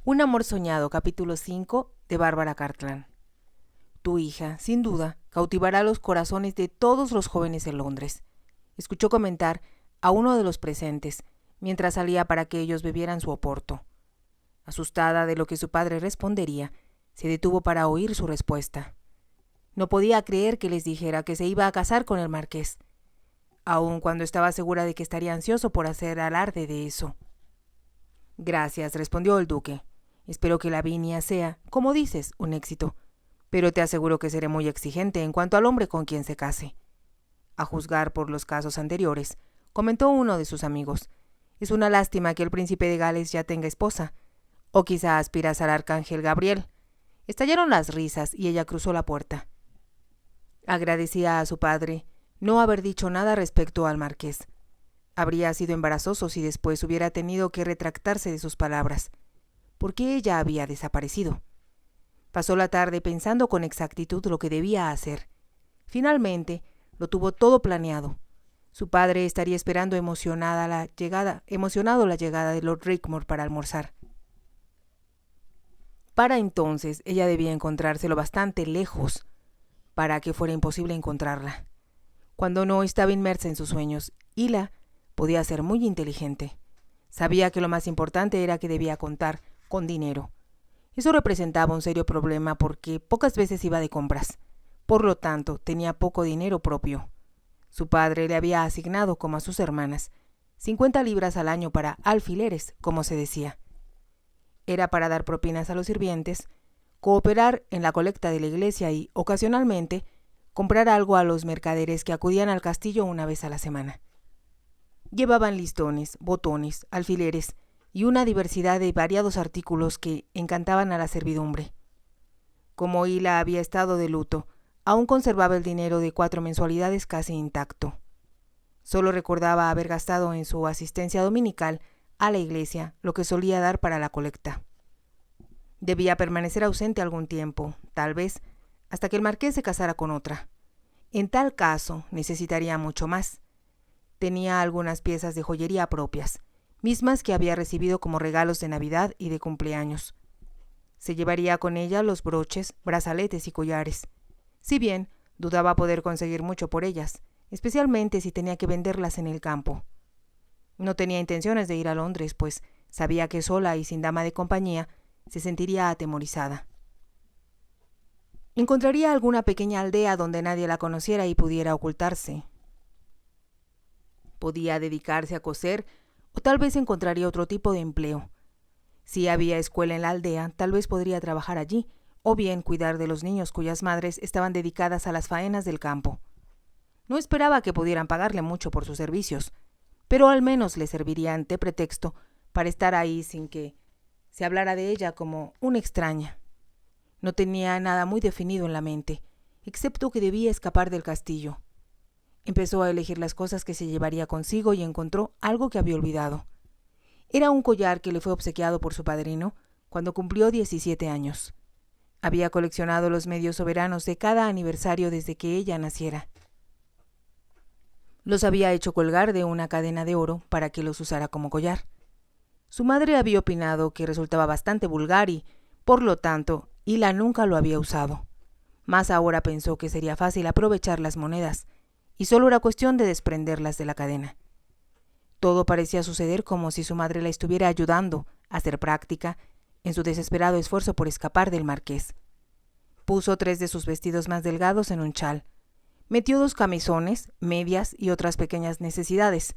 Un amor soñado, capítulo 5, de Bárbara Cartland. Tu hija, sin duda, cautivará los corazones de todos los jóvenes de Londres, escuchó comentar a uno de los presentes, mientras salía para que ellos bebieran su oporto. Asustada de lo que su padre respondería, se detuvo para oír su respuesta. No podía creer que les dijera que se iba a casar con el marqués, aun cuando estaba segura de que estaría ansioso por hacer alarde de eso. Gracias, respondió el duque. Espero que Lavinia sea, como dices, un éxito, pero te aseguro que seré muy exigente en cuanto al hombre con quien se case. A juzgar por los casos anteriores, comentó uno de sus amigos, es una lástima que el príncipe de Gales ya tenga esposa, o quizá aspiras al arcángel Gabriel. Estallaron las risas y ella cruzó la puerta. Agradecía a su padre no haber dicho nada respecto al marqués. Habría sido embarazoso si después hubiera tenido que retractarse de sus palabras, porque ella había desaparecido. Pasó la tarde pensando con exactitud lo que debía hacer. Finalmente, lo tuvo todo planeado. Su padre estaría esperando emocionado la llegada de Lord Rickmore para almorzar. Para entonces, ella debía encontrárselo bastante lejos para que fuera imposible encontrarla. Cuando no estaba inmersa en sus sueños, Hila podía ser muy inteligente. Sabía que lo más importante era que debía contar con dinero. Eso representaba un serio problema porque pocas veces iba de compras. Por lo tanto, tenía poco dinero propio. Su padre le había asignado, como a sus hermanas, 50 libras al año para alfileres, como se decía. Era para dar propinas a los sirvientes, cooperar en la colecta de la iglesia y, ocasionalmente, comprar algo a los mercaderes que acudían al castillo una vez a la semana. Llevaban listones, botones, alfileres y una diversidad de variados artículos que encantaban a la servidumbre. Como Hila había estado de luto, aún conservaba el dinero de 4 mensualidades casi intacto. Solo recordaba haber gastado en su asistencia dominical a la iglesia lo que solía dar para la colecta. Debía permanecer ausente algún tiempo, tal vez, hasta que el marqués se casara con otra. En tal caso, necesitaría mucho más. Tenía algunas piezas de joyería propias, mismas que había recibido como regalos de Navidad y de cumpleaños. Se llevaría con ella los broches, brazaletes y collares. Si bien dudaba poder conseguir mucho por ellas, especialmente si tenía que venderlas en el campo. No tenía intenciones de ir a Londres, pues sabía que sola y sin dama de compañía se sentiría atemorizada. Encontraría alguna pequeña aldea donde nadie la conociera y pudiera ocultarse. Podía dedicarse a coser o tal vez encontraría otro tipo de empleo. Si había escuela en la aldea, tal vez podría trabajar allí, o bien cuidar de los niños cuyas madres estaban dedicadas a las faenas del campo. No esperaba que pudieran pagarle mucho por sus servicios, pero al menos le servirían de pretexto para estar ahí sin que se hablara de ella como una extraña. No tenía nada muy definido en la mente, excepto que debía escapar del castillo. Empezó a elegir las cosas que se llevaría consigo y encontró algo que había olvidado. Era un collar que le fue obsequiado por su padrino cuando cumplió 17 años. Había coleccionado los medios soberanos de cada aniversario desde que ella naciera. Los había hecho colgar de una cadena de oro para que los usara como collar. Su madre había opinado que resultaba bastante vulgar y, por lo tanto, Hila nunca lo había usado. Mas ahora pensó que sería fácil aprovechar las monedas, y solo era cuestión de desprenderlas de la cadena. Todo parecía suceder como si su madre la estuviera ayudando a ser práctica en su desesperado esfuerzo por escapar del marqués. Puso 3 de sus vestidos más delgados en un chal. Metió 2 camisones, medias y otras pequeñas necesidades.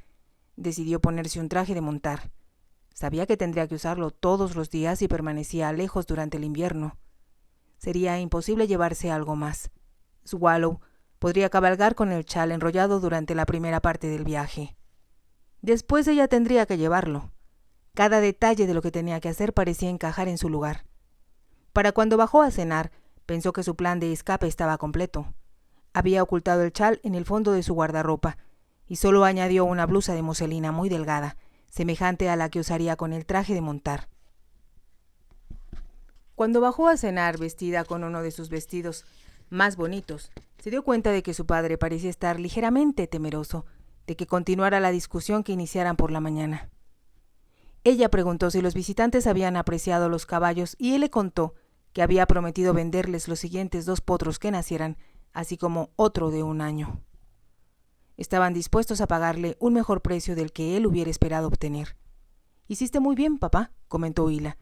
Decidió ponerse un traje de montar. Sabía que tendría que usarlo todos los días y permanecía lejos durante el invierno. Sería imposible llevarse algo más. Swallow podría cabalgar con el chal enrollado durante la primera parte del viaje. Después ella tendría que llevarlo. Cada detalle de lo que tenía que hacer parecía encajar en su lugar. Para cuando bajó a cenar, pensó que su plan de escape estaba completo. Había ocultado el chal en el fondo de su guardarropa y solo añadió una blusa de muselina muy delgada, semejante a la que usaría con el traje de montar. Cuando bajó a cenar vestida con uno de sus vestidos más bonitos, se dio cuenta de que su padre parecía estar ligeramente temeroso de que continuara la discusión que iniciaran por la mañana. Ella preguntó si los visitantes habían apreciado los caballos y él le contó que había prometido venderles los siguientes 2 potros que nacieran, así como otro de 1 año. Estaban dispuestos a pagarle un mejor precio del que él hubiera esperado obtener. «Hiciste muy bien, papá», comentó Hila,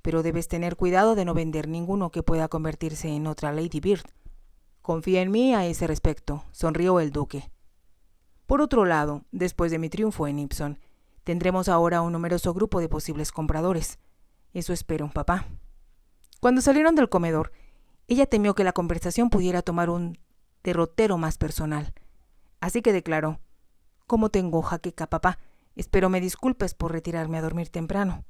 «pero debes tener cuidado de no vender ninguno que pueda convertirse en otra Lady Bird». «Confía en mí a ese respecto», sonrió el duque. «Por otro lado, después de mi triunfo en Ipson, tendremos ahora un numeroso grupo de posibles compradores. Eso espero, papá». Cuando salieron del comedor, ella temió que la conversación pudiera tomar un derrotero más personal. Así que declaró: «Como tengo jaqueca, papá, espero me disculpes por retirarme a dormir temprano».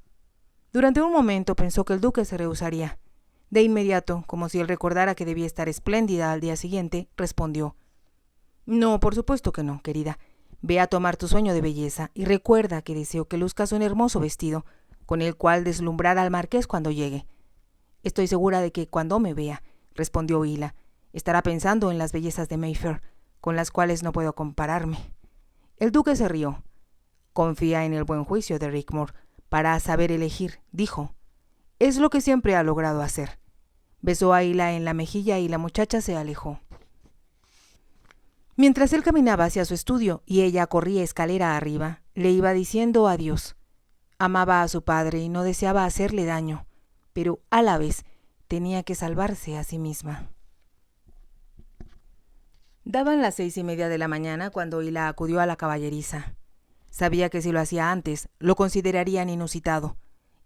Durante un momento pensó que el duque se rehusaría. De inmediato, como si él recordara que debía estar espléndida al día siguiente, respondió: «No, por supuesto que no, querida. Ve a tomar tu sueño de belleza y recuerda que deseo que luzcas un hermoso vestido, con el cual deslumbrar al marqués cuando llegue». «Estoy segura de que cuando me vea», respondió Hila, «estará pensando en las bellezas de Mayfair, con las cuales no puedo compararme». El duque se rió. «Confía en el buen juicio de Rickmore para saber elegir», dijo. «Es lo que siempre ha logrado hacer». Besó a Hila en la mejilla y la muchacha se alejó. Mientras él caminaba hacia su estudio y ella corría escalera arriba, le iba diciendo adiós. Amaba a su padre y no deseaba hacerle daño, pero a la vez tenía que salvarse a sí misma. Daban las 6:30 de la mañana cuando Hila acudió a la caballeriza. Sabía que si lo hacía antes, lo considerarían inusitado.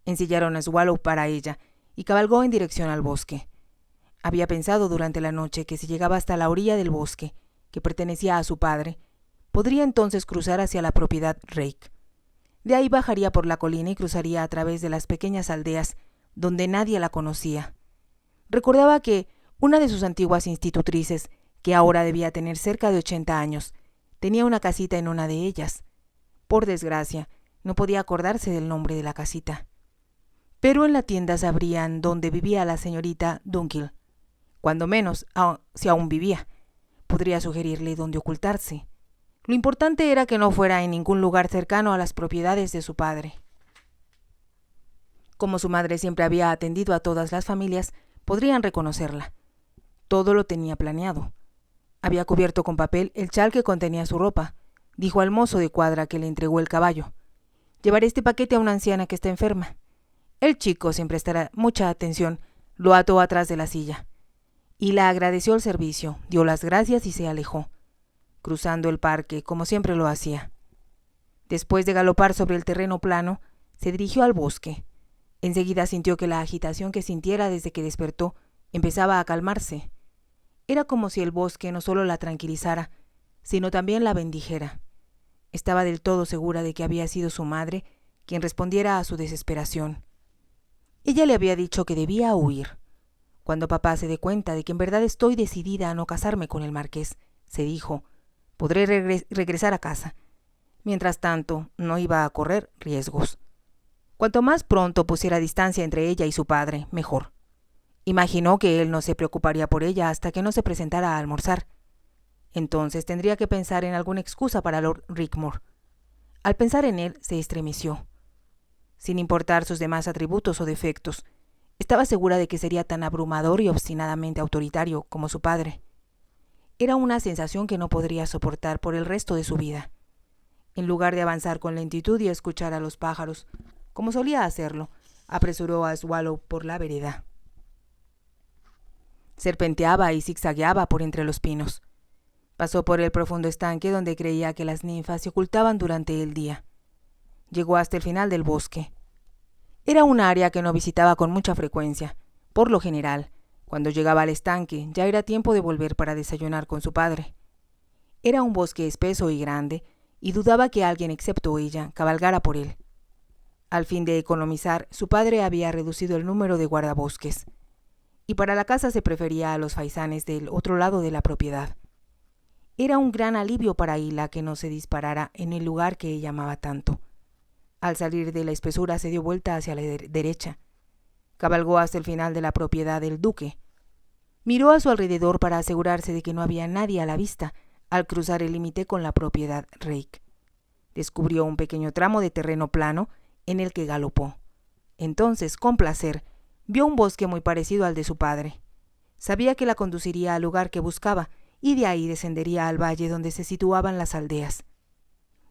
Ensillaron a Swallow para ella y cabalgó en dirección al bosque. Había pensado durante la noche que si llegaba hasta la orilla del bosque, que pertenecía a su padre, podría entonces cruzar hacia la propiedad Rake. De ahí bajaría por la colina y cruzaría a través de las pequeñas aldeas donde nadie la conocía. Recordaba que una de sus antiguas institutrices, que ahora debía tener cerca de 80 años, tenía una casita en una de ellas. Por desgracia, no podía acordarse del nombre de la casita. Pero en la tienda sabrían dónde vivía la señorita Dunkill. Cuando menos, si aún vivía, podría sugerirle dónde ocultarse. Lo importante era que no fuera en ningún lugar cercano a las propiedades de su padre. Como su madre siempre había atendido a todas las familias, podrían reconocerla. Todo lo tenía planeado. Había cubierto con papel el chal que contenía su ropa. Dijo al mozo de cuadra que le entregó el caballo: «Llevaré este paquete a una anciana que está enferma». El chico, sin prestar mucha atención, lo ató atrás de la silla. Y la agradeció el servicio, dio las gracias y se alejó, cruzando el parque como siempre lo hacía. Después de galopar sobre el terreno plano, se dirigió al bosque. Enseguida sintió que la agitación que sintiera desde que despertó empezaba a calmarse. Era como si el bosque no solo la tranquilizara, sino también la bendijera. Estaba del todo segura de que había sido su madre quien respondiera a su desesperación. Ella le había dicho que debía huir. «Cuando papá se dé cuenta de que en verdad estoy decidida a no casarme con el marqués», se dijo, «podré regresar a casa». Mientras tanto, no iba a correr riesgos. Cuanto más pronto pusiera distancia entre ella y su padre, mejor. Imaginó que él no se preocuparía por ella hasta que no se presentara a almorzar. Entonces tendría que pensar en alguna excusa para Lord Rickmore. Al pensar en él, se estremeció. Sin importar sus demás atributos o defectos, estaba segura de que sería tan abrumador y obstinadamente autoritario como su padre. Era una sensación que no podría soportar por el resto de su vida. En lugar de avanzar con lentitud y escuchar a los pájaros, como solía hacerlo, apresuró a Swallow por la vereda. Serpenteaba y zigzagueaba por entre los pinos. Pasó por el profundo estanque donde creía que las ninfas se ocultaban durante el día. Llegó hasta el final del bosque. Era un área que no visitaba con mucha frecuencia. Por lo general, cuando llegaba al estanque, ya era tiempo de volver para desayunar con su padre. Era un bosque espeso y grande, y dudaba que alguien excepto ella cabalgara por él. Al fin de economizar, su padre había reducido el número de guardabosques, y para la caza se prefería a los faisanes del otro lado de la propiedad. Era un gran alivio para Hila que no se disparara en el lugar que ella amaba tanto. Al salir de la espesura se dio vuelta hacia la derecha. Cabalgó hasta el final de la propiedad del duque. Miró a su alrededor para asegurarse de que no había nadie a la vista al cruzar el límite con la propiedad Rake. Descubrió un pequeño tramo de terreno plano en el que galopó. Entonces, con placer, vio un bosque muy parecido al de su padre. Sabía que la conduciría al lugar que buscaba y de ahí descendería al valle donde se situaban las aldeas.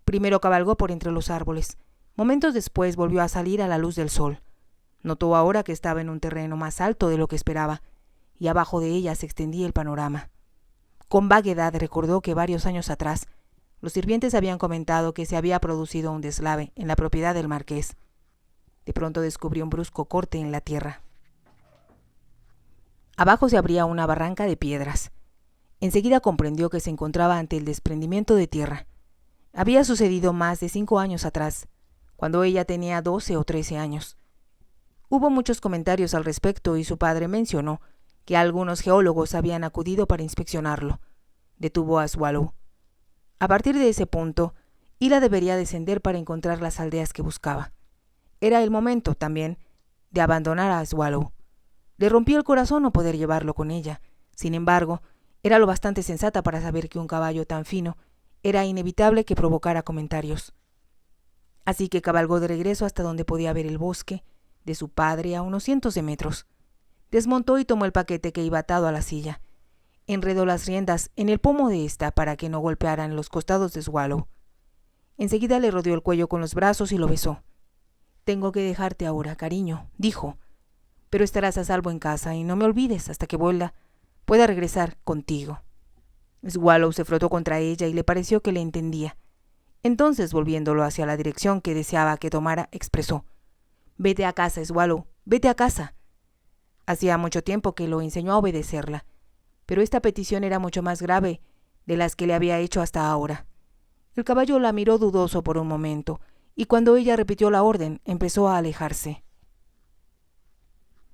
Primero cabalgó por entre los árboles. Momentos después volvió a salir a la luz del sol. Notó ahora que estaba en un terreno más alto de lo que esperaba, y abajo de ella se extendía el panorama. Con vaguedad recordó que varios años atrás los sirvientes habían comentado que se había producido un deslave en la propiedad del marqués. De pronto descubrió un brusco corte en la tierra. Abajo se abría una barranca de piedras. Enseguida comprendió que se encontraba ante el desprendimiento de tierra. Había sucedido más de 5 años atrás, cuando ella tenía 12 o 13 años. Hubo muchos comentarios al respecto y su padre mencionó que algunos geólogos habían acudido para inspeccionarlo. Detuvo a Swallow. A partir de ese punto, Ila debería descender para encontrar las aldeas que buscaba. Era el momento, también, de abandonar a Swallow. Le rompió el corazón no poder llevarlo con ella. Sin embargo, era lo bastante sensata para saber que un caballo tan fino era inevitable que provocara comentarios. Así que cabalgó de regreso hasta donde podía ver el bosque de su padre a unos cientos de metros. Desmontó y tomó el paquete que iba atado a la silla. Enredó las riendas en el pomo de ésta para que no golpearan los costados de Swallow. Enseguida le rodeó el cuello con los brazos y lo besó. «Tengo que dejarte ahora, cariño», dijo, «pero estarás a salvo en casa y no me olvides hasta que pueda regresar contigo». Swallow se frotó contra ella y le pareció que le entendía. Entonces, volviéndolo hacia la dirección que deseaba que tomara, expresó: «Vete a casa, Swallow, vete a casa». Hacía mucho tiempo que lo enseñó a obedecerla, pero esta petición era mucho más grave de las que le había hecho hasta ahora. El caballo la miró dudoso por un momento, y cuando ella repitió la orden, empezó a alejarse.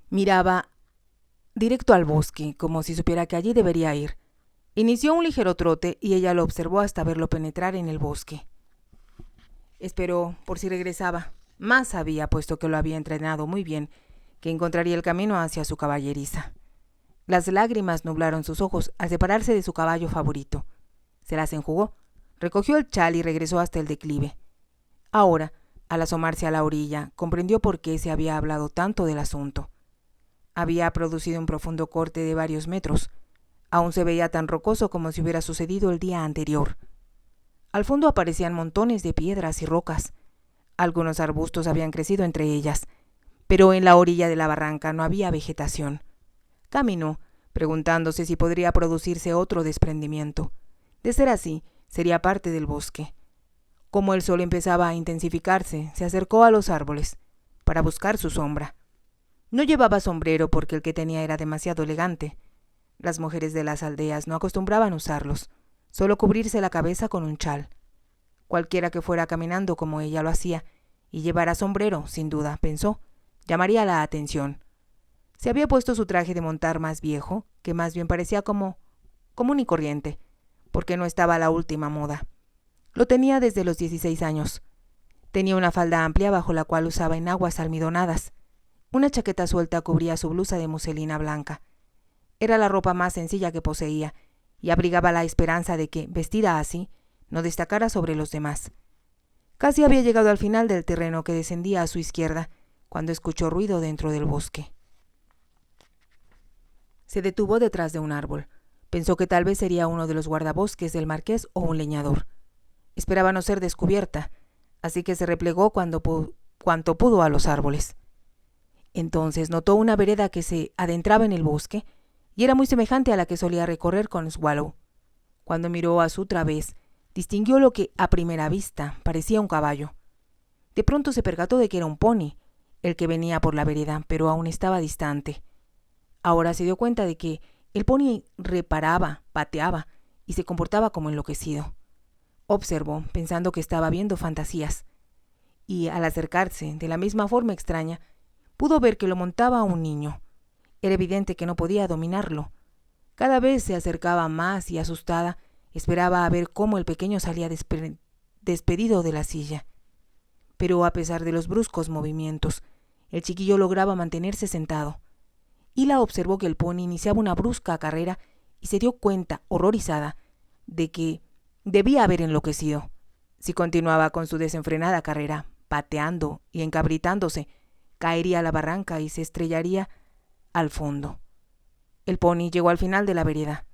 Miraba directo al bosque, como si supiera que allí debería ir. Inició un ligero trote y ella lo observó hasta verlo penetrar en el bosque. Esperó por si regresaba. Más sabía, puesto que lo había entrenado muy bien, que encontraría el camino hacia su caballeriza. Las lágrimas nublaron sus ojos al separarse de su caballo favorito. Se las enjugó, recogió el chal y regresó hasta el declive. Ahora, al asomarse a la orilla, comprendió por qué se había hablado tanto del asunto. Había producido un profundo corte de varios metros. Aún se veía tan rocoso como si hubiera sucedido el día anterior. Al fondo aparecían montones de piedras y rocas. Algunos arbustos habían crecido entre ellas, pero en la orilla de la barranca no había vegetación. Caminó, preguntándose si podría producirse otro desprendimiento. De ser así, sería parte del bosque. Como el sol empezaba a intensificarse, se acercó a los árboles para buscar su sombra. No llevaba sombrero porque el que tenía era demasiado elegante. Las mujeres de las aldeas no acostumbraban usarlos, solo cubrirse la cabeza con un chal. Cualquiera que fuera caminando como ella lo hacía y llevara sombrero, sin duda, pensó, llamaría la atención. Se había puesto su traje de montar más viejo, que más bien parecía común y corriente, porque no estaba a la última moda. Lo tenía desde los 16 años. Tenía una falda amplia bajo la cual usaba enaguas almidonadas. Una chaqueta suelta cubría su blusa de muselina blanca. Era la ropa más sencilla que poseía, y abrigaba la esperanza de que, vestida así, no destacara sobre los demás. Casi había llegado al final del terreno que descendía a su izquierda, cuando escuchó ruido dentro del bosque. Se detuvo detrás de un árbol. Pensó que tal vez sería uno de los guardabosques del marqués o un leñador. Esperaba no ser descubierta, así que se replegó cuanto pudo a los árboles. Entonces notó una vereda que se adentraba en el bosque y era muy semejante a la que solía recorrer con Swallow. Cuando miró a su través, distinguió lo que, a primera vista, parecía un caballo. De pronto se percató de que era un pony, el que venía por la vereda, pero aún estaba distante. Ahora se dio cuenta de que el pony reparaba, pateaba y se comportaba como enloquecido. Observó, pensando que estaba viendo fantasías, y al acercarse, de la misma forma extraña, pudo ver que lo montaba un niño. Era evidente que no podía dominarlo. Cada vez se acercaba más y, asustada, esperaba a ver cómo el pequeño salía despedido de la silla. Pero a pesar de los bruscos movimientos, el chiquillo lograba mantenerse sentado. Ila observó que el pony iniciaba una brusca carrera y se dio cuenta, horrorizada, de que debía haber enloquecido. Si continuaba con su desenfrenada carrera, pateando y encabritándose, caería a la barranca y se estrellaría al fondo. El pony llegó al final de la vereda.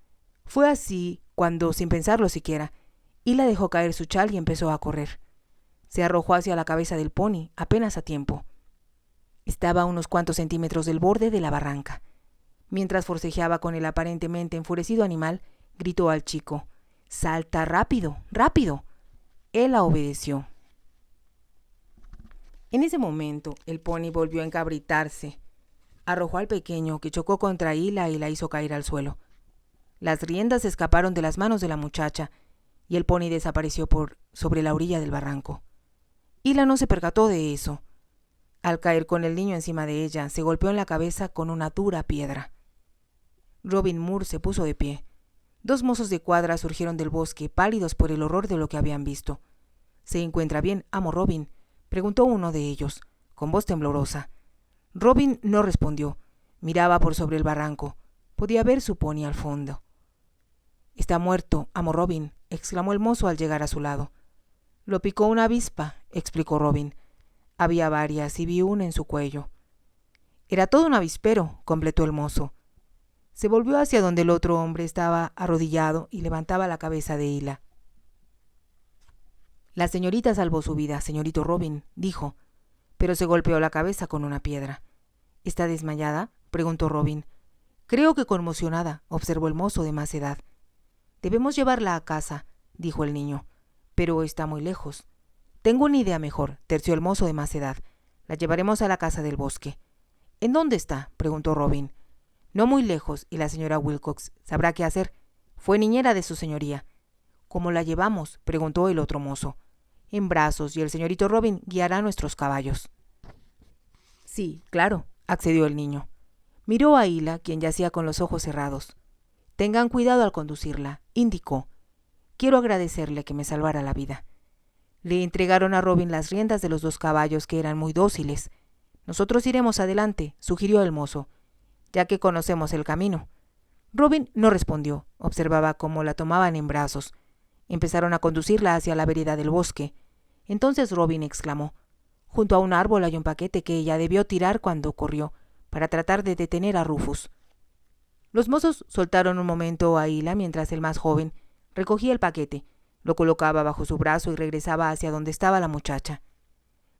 Fue así cuando, sin pensarlo siquiera, Hila dejó caer su chal y empezó a correr. Se arrojó hacia la cabeza del pony, apenas a tiempo. Estaba a unos cuantos centímetros del borde de la barranca. Mientras forcejeaba con el aparentemente enfurecido animal, gritó al chico: «¡Salta rápido, rápido!». Él la obedeció. En ese momento, el pony volvió a encabritarse. Arrojó al pequeño, que chocó contra Hila y la hizo caer al suelo. Las riendas escaparon de las manos de la muchacha y el pony desapareció sobre la orilla del barranco. Hila no se percató de eso. Al caer con el niño encima de ella, se golpeó en la cabeza con una dura piedra. Robin Moore se puso de pie. 2 mozos de cuadra surgieron del bosque, pálidos por el horror de lo que habían visto. «¿Se encuentra bien, amo Robin?», preguntó uno de ellos, con voz temblorosa. Robin no respondió. Miraba por sobre el barranco. Podía ver su pony al fondo. «Está muerto, amo Robin», exclamó el mozo al llegar a su lado. «Lo picó una avispa», explicó Robin. «Había varias y vi una en su cuello». «Era todo un avispero», completó el mozo. Se volvió hacia donde el otro hombre estaba arrodillado y levantaba la cabeza de Hila. «La señorita salvó su vida, señorito Robin», dijo, pero se golpeó la cabeza con una piedra. «¿Está desmayada?», preguntó Robin. «Creo que conmocionada», observó el mozo de más edad. «Debemos llevarla a casa», dijo el niño, «pero está muy lejos». «Tengo una idea mejor», terció el mozo de más edad. «La llevaremos a la casa del bosque». «¿En dónde está?», preguntó Robin. «No muy lejos, y la señora Wilcox sabrá qué hacer. Fue niñera de su señoría». «¿Cómo la llevamos?», preguntó el otro mozo. «En brazos, y el señorito Robin guiará nuestros caballos». «Sí, claro», accedió el niño. Miró a Hila, quien yacía con los ojos cerrados. «Tengan cuidado al conducirla», indicó. «Quiero agradecerle que me salvara la vida». Le entregaron a Robin las riendas de los 2 caballos, que eran muy dóciles. «Nosotros iremos adelante», sugirió el mozo, «ya que conocemos el camino». Robin no respondió. Observaba cómo la tomaban en brazos. Empezaron a conducirla hacia la vereda del bosque. Entonces Robin exclamó: «Junto a un árbol hay un paquete que ella debió tirar cuando corrió, para tratar de detener a Rufus». Los mozos soltaron un momento a Hila mientras el más joven recogía el paquete, lo colocaba bajo su brazo y regresaba hacia donde estaba la muchacha.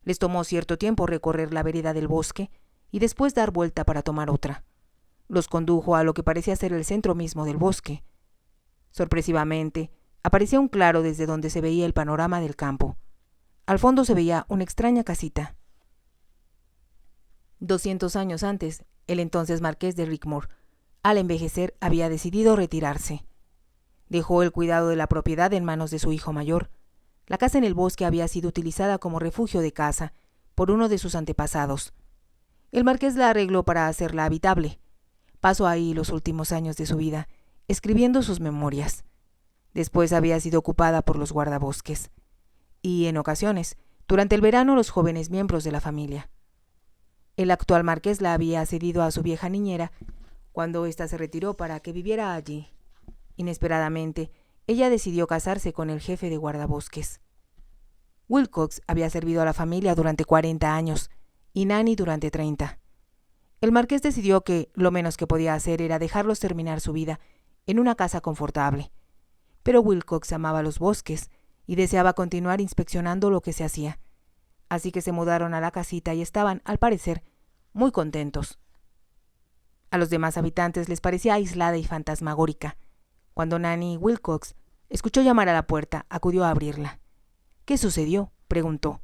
Les tomó cierto tiempo recorrer la vereda del bosque y después dar vuelta para tomar otra. Los condujo a lo que parecía ser el centro mismo del bosque. Sorpresivamente, aparecía un claro desde donde se veía el panorama del campo. Al fondo se veía una extraña casita. 200 años antes, el entonces marqués de Rickmore, al envejecer, había decidido retirarse. Dejó el cuidado de la propiedad en manos de su hijo mayor. La casa en el bosque había sido utilizada como refugio de caza por uno de sus antepasados. El marqués la arregló para hacerla habitable. Pasó ahí los últimos años de su vida, escribiendo sus memorias. Después había sido ocupada por los guardabosques. Y, en ocasiones, durante el verano, los jóvenes miembros de la familia. El actual marqués la había cedido a su vieja niñera cuando ésta se retiró para que viviera allí. Inesperadamente, ella decidió casarse con el jefe de guardabosques. Wilcox había servido a la familia durante 40 años y Nanny durante 30. El marqués decidió que lo menos que podía hacer era dejarlos terminar su vida en una casa confortable. Pero Wilcox amaba los bosques y deseaba continuar inspeccionando lo que se hacía. Así que se mudaron a la casita y estaban, al parecer, muy contentos. A los demás habitantes les parecía aislada y fantasmagórica. Cuando Nanny Wilcox escuchó llamar a la puerta, acudió a abrirla. «¿Qué sucedió?», preguntó.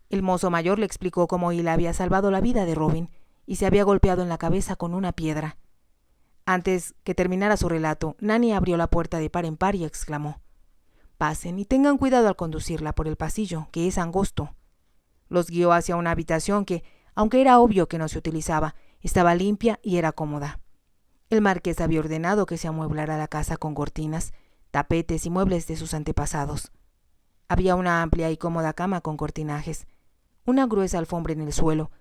El mozo mayor le explicó cómo Hila había salvado la vida de Robin y se había golpeado en la cabeza con una piedra. Antes que terminara su relato, Nanny abrió la puerta de par en par y exclamó: «Pasen y tengan cuidado al conducirla por el pasillo, que es angosto». Los guió hacia una habitación que, aunque era obvio que no se utilizaba, estaba limpia y era cómoda. El marqués había ordenado que se amueblara la casa con cortinas, tapetes y muebles de sus antepasados. Había una amplia y cómoda cama con cortinajes, una gruesa alfombra en el suelo,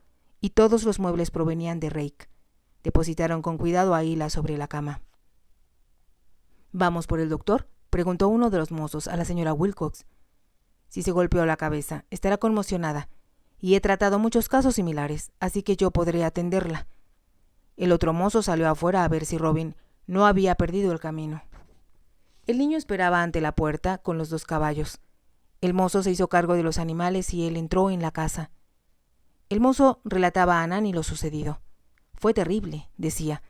y todos los muebles provenían de Rake. Depositaron con cuidado a Hila sobre la cama. «¿Vamos por el doctor?», preguntó uno de los mozos a la señora Wilcox. «Si se golpeó la cabeza, estará conmocionada. y he tratado muchos casos similares, así que yo podré atenderla. El otro mozo salió afuera a ver si Robin no había perdido el camino. El niño esperaba ante la puerta con los 2 caballos. El mozo se hizo cargo de los animales y él entró en la casa. El mozo relataba a Nanny lo sucedido. Fue terrible, decía,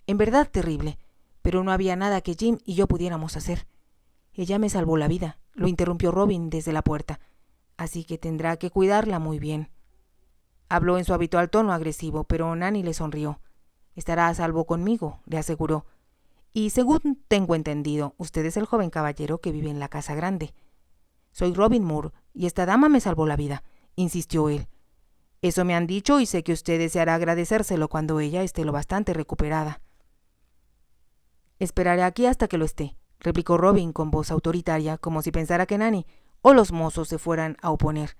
en verdad terrible, pero no había nada que Jim y yo pudiéramos hacer. Ella me salvó la vida, lo interrumpió Robin desde la puerta, así que tendrá que cuidarla muy bien. Habló en su habitual tono agresivo, pero Nanny le sonrió. Estará a salvo conmigo, le aseguró. Y según tengo entendido, usted es el joven caballero que vive en la casa grande. Soy Robin Moore, y esta dama me salvó la vida, insistió él. Eso me han dicho y sé que usted deseará agradecérselo cuando ella esté lo bastante recuperada. Esperaré aquí hasta que lo esté, replicó Robin con voz autoritaria, como si pensara que Nanny o los mozos se fueran a oponer.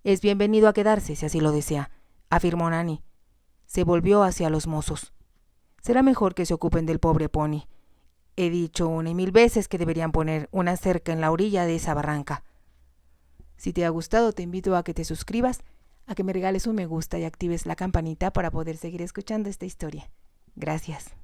Es bienvenido a quedarse, si así lo desea, afirmó Nanny. Se volvió hacia los mozos. Será mejor que se ocupen del pobre pony. He dicho 1 y 1000 veces que deberían poner una cerca en la orilla de esa barranca. Si te ha gustado, te invito a que te suscribas, a que me regales un me gusta y actives la campanita para poder seguir escuchando esta historia. Gracias.